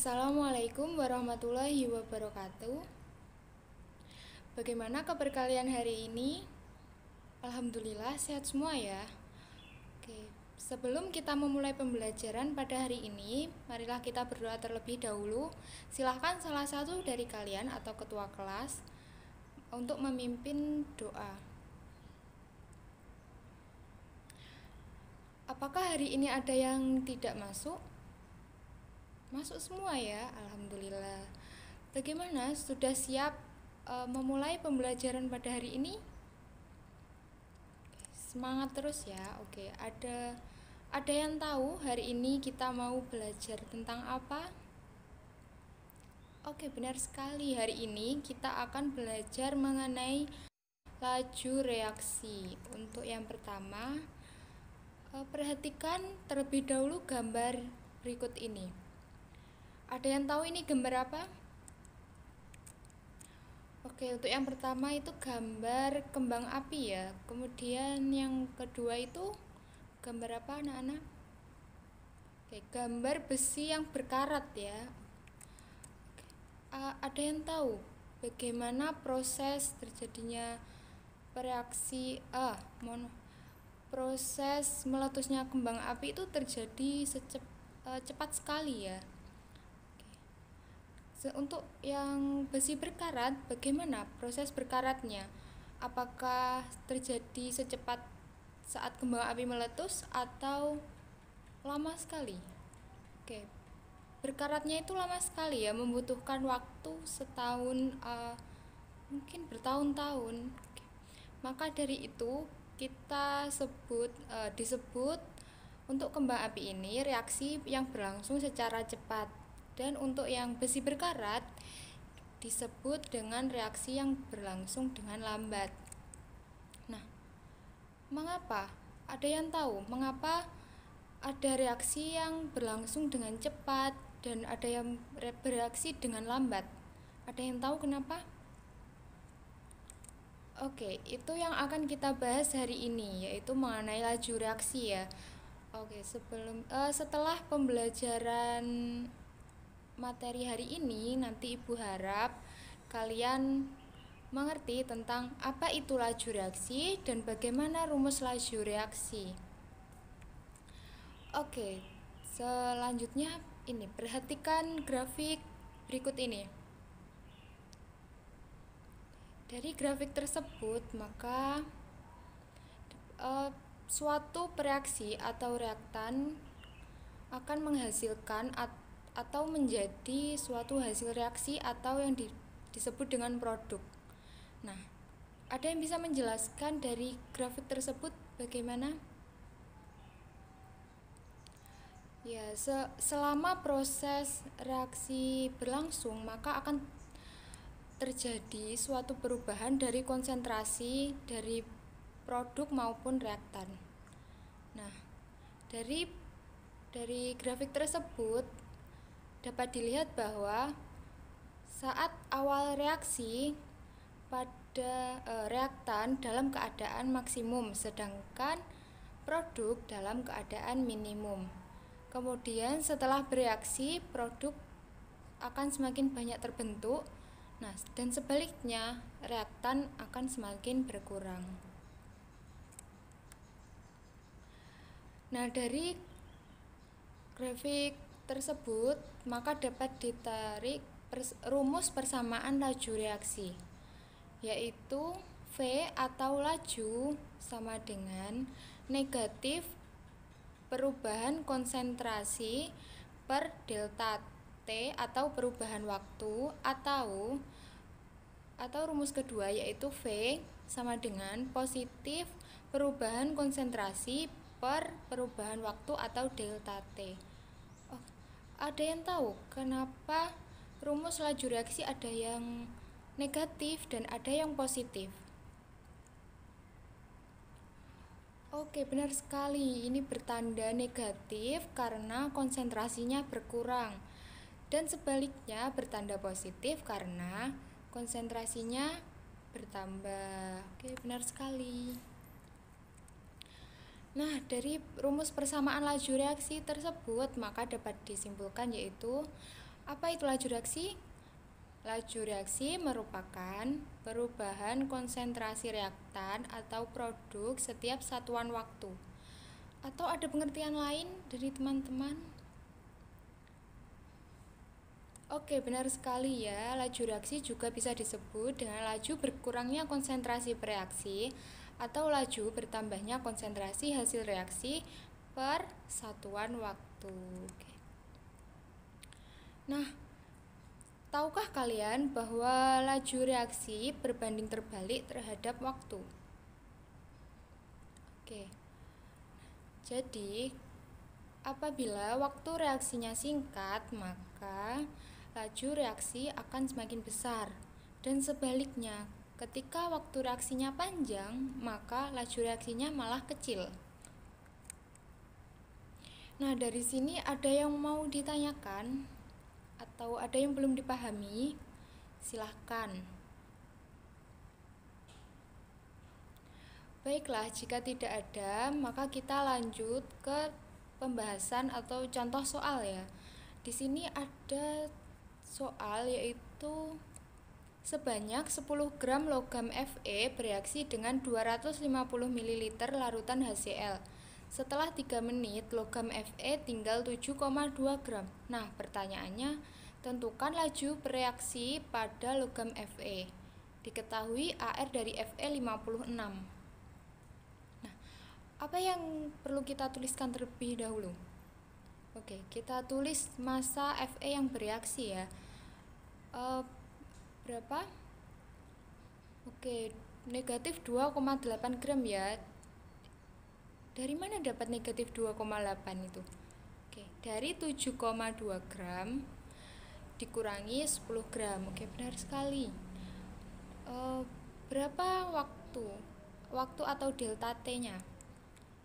Assalamualaikum warahmatullahi wabarakatuh. Bagaimana kabar kalian hari ini? Alhamdulillah sehat semua ya. Oke, sebelum kita memulai pembelajaran pada hari ini, marilah kita berdoa terlebih dahulu. Silahkan salah satu dari kalian atau ketua kelas untuk memimpin doa. Apakah hari ini ada yang tidak masuk? Masuk semua ya, alhamdulillah. Bagaimana, sudah siap memulai pembelajaran pada hari ini? Semangat terus ya. Oke, ada yang tahu hari ini kita mau belajar tentang apa? Oke, benar sekali. Hari ini kita akan belajar mengenai laju reaksi. Untuk yang pertama, perhatikan terlebih dahulu gambar berikut ini. Ada yang tahu ini gambar apa? Oke, untuk yang pertama itu gambar kembang api ya. Kemudian yang kedua itu gambar apa anak-anak? Oke, gambar besi yang berkarat ya. Ada yang tahu bagaimana proses terjadinya proses meletusnya kembang api itu terjadi cepat sekali ya. Untuk yang besi berkarat, bagaimana proses berkaratnya? Apakah terjadi secepat saat kembang api meletus atau lama sekali? Oke, berkaratnya itu lama sekali ya, membutuhkan waktu setahun, mungkin bertahun-tahun. Oke. Maka dari itu kita disebut untuk kembang api ini reaksi yang berlangsung secara cepat. Dan untuk yang besi berkarat disebut dengan reaksi yang berlangsung dengan lambat. Nah, mengapa? Ada yang tahu mengapa ada reaksi yang berlangsung dengan cepat dan ada yang bereaksi dengan lambat? Ada yang tahu kenapa? Oke, itu yang akan kita bahas hari ini, yaitu mengenai laju reaksi ya. Oke, setelah pembelajaran materi hari ini, nanti Ibu harap kalian mengerti tentang apa itu laju reaksi dan bagaimana rumus laju reaksi. Oke, selanjutnya ini, perhatikan grafik berikut ini. Dari grafik tersebut, maka suatu reaksi atau reaktan akan menghasilkan atau menjadi suatu hasil reaksi atau yang disebut dengan produk. Nah, ada yang bisa menjelaskan dari grafik tersebut bagaimana? Ya, selama proses reaksi berlangsung, maka akan terjadi suatu perubahan dari konsentrasi dari produk maupun reaktan. Nah, dari grafik tersebut dapat dilihat bahwa saat awal reaksi pada reaktan dalam keadaan maksimum, sedangkan produk dalam keadaan minimum. Kemudian setelah bereaksi, produk akan semakin banyak terbentuk. Nah, dan sebaliknya, reaktan akan semakin berkurang. Nah, dari grafik tersebut, maka dapat ditarik rumus persamaan laju reaksi, yaitu V atau laju sama dengan negatif perubahan konsentrasi per delta T atau perubahan waktu, atau rumus kedua yaitu V sama dengan positif perubahan konsentrasi per perubahan waktu atau delta T. Ada yang tahu kenapa rumus laju reaksi ada yang negatif dan ada yang positif? Oke, benar sekali. Ini bertanda negatif karena konsentrasinya berkurang. Dan sebaliknya bertanda positif karena konsentrasinya bertambah. Oke, benar sekali. Nah, dari rumus persamaan laju reaksi tersebut maka dapat disimpulkan yaitu Apa itu laju reaksi? Laju reaksi merupakan perubahan konsentrasi reaktan atau produk setiap satuan waktu. Atau ada pengertian lain dari teman-teman? Oke, benar sekali ya. Laju reaksi juga bisa disebut dengan laju berkurangnya konsentrasi bereaksi atau laju bertambahnya konsentrasi hasil reaksi per satuan waktu. Oke. Nah, tahukah kalian bahwa laju reaksi berbanding terbalik terhadap waktu? Oke. Jadi, apabila waktu reaksinya singkat, maka laju reaksi akan semakin besar. Dan sebaliknya, ketika waktu reaksinya panjang, maka laju reaksinya malah kecil. Nah, dari sini ada yang mau ditanyakan atau ada yang belum dipahami? Silahkan. Baiklah, jika tidak ada, maka kita lanjut ke pembahasan atau contoh soal ya. Di sini ada soal yaitu sebanyak 10 gram logam Fe bereaksi dengan 250 ml larutan HCl. Setelah 3 menit, logam Fe tinggal 7,2 gram. Nah, pertanyaannya, tentukan laju bereaksi pada logam Fe. Diketahui AR dari Fe 56. Nah, apa yang perlu kita tuliskan terlebih dahulu? Oke, kita tulis massa Fe yang bereaksi ya. Berapa? Oke, negatif 2,8 gram ya. Dari mana dapat negatif 2,8 itu? Oke, dari 7,2 gram dikurangi 10 gram. Oke, benar sekali. Berapa waktu atau delta T-nya?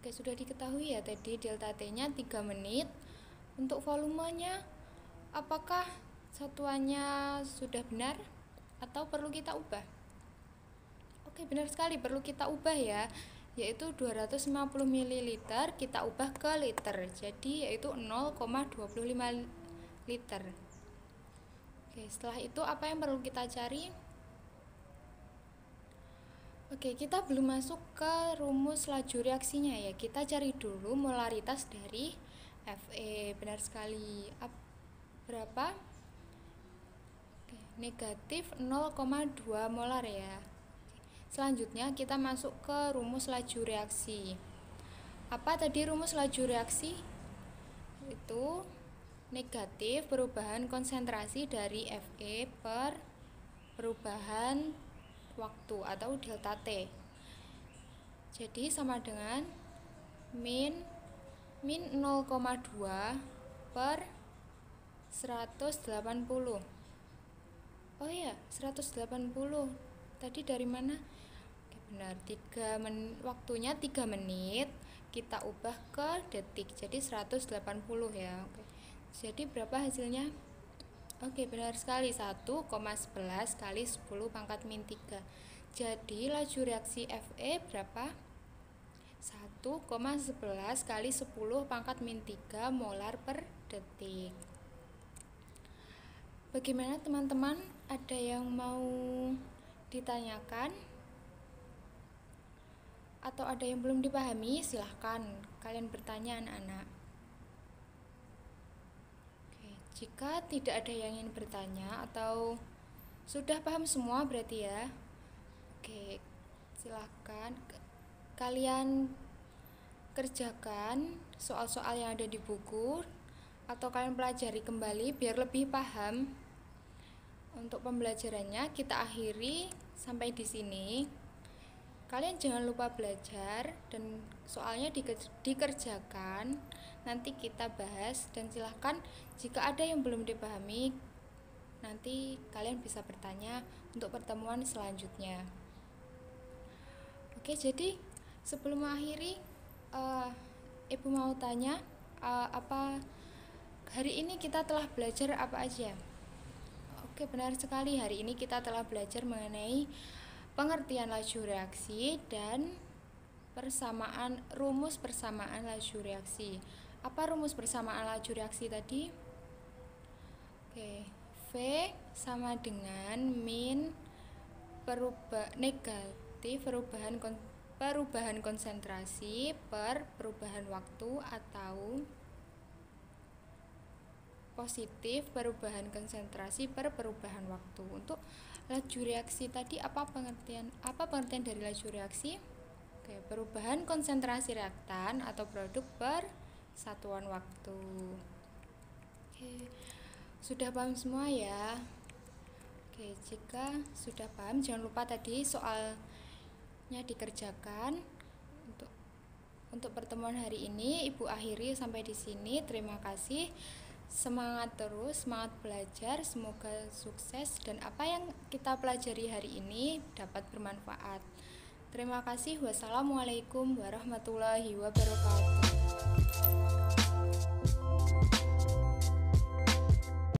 Oke, sudah diketahui ya tadi delta T-nya 3 menit. Untuk volumenya, apakah satuannya sudah benar atau perlu kita ubah? Oke, benar sekali, perlu kita ubah ya, yaitu 250 ml kita ubah ke liter, jadi yaitu 0,25 liter. Oke, setelah itu apa yang perlu kita cari? Oke, kita belum masuk ke rumus laju reaksinya ya, kita cari dulu molaritas dari Fe. Benar sekali. Berapa? Oke, negatif 0,2 molar ya. Selanjutnya kita masuk ke rumus laju reaksi. Apa tadi rumus laju reaksi? Itu negatif perubahan konsentrasi dari Fe per perubahan waktu atau delta T. Jadi sama dengan min 0,2 per 180. Oh iya, 180. Tadi dari mana? Oke, benar. Waktunya 3 menit, kita ubah ke detik. Jadi 180 ya. Oke. Jadi berapa hasilnya? Oke, benar sekali. 1,11 kali 10 pangkat min 3. Jadi laju reaksi Fe berapa? 1,11 kali 10 pangkat min 3 molar per detik. Bagaimana teman-teman? Ada yang mau ditanyakan? Atau ada yang belum dipahami? Silahkan kalian bertanya anak-anak. Oke, jika tidak ada yang ingin bertanya atau sudah paham semua berarti ya. Oke, silahkan kalian kerjakan soal-soal yang ada di buku atau kalian pelajari kembali biar lebih paham. Untuk pembelajarannya kita akhiri sampai di sini. Kalian jangan lupa belajar dan soalnya dikerjakan. Nanti kita bahas dan silahkan jika ada yang belum dipahami nanti kalian bisa bertanya untuk pertemuan selanjutnya. Oke, jadi sebelum mengakhiri, Ibu mau tanya, apa hari ini kita telah belajar apa aja? Oke, benar sekali, hari ini kita telah belajar mengenai pengertian laju reaksi dan rumus persamaan laju reaksi. Apa rumus persamaan laju reaksi tadi? Oke, V sama dengan min perubahan konsentrasi per perubahan waktu atau positif perubahan konsentrasi per perubahan waktu. Untuk laju reaksi tadi apa pengertian dari laju reaksi? Oke, perubahan konsentrasi reaktan atau produk per satuan waktu. Oke, sudah paham semua ya? Oke, jika sudah paham jangan lupa tadi soalnya dikerjakan. Untuk pertemuan hari ini Ibu akhiri sampai di sini. Terima kasih. Semangat terus, semangat belajar, semoga sukses dan apa yang kita pelajari hari ini dapat bermanfaat. Terima kasih. Wassalamualaikum warahmatullahi wabarakatuh.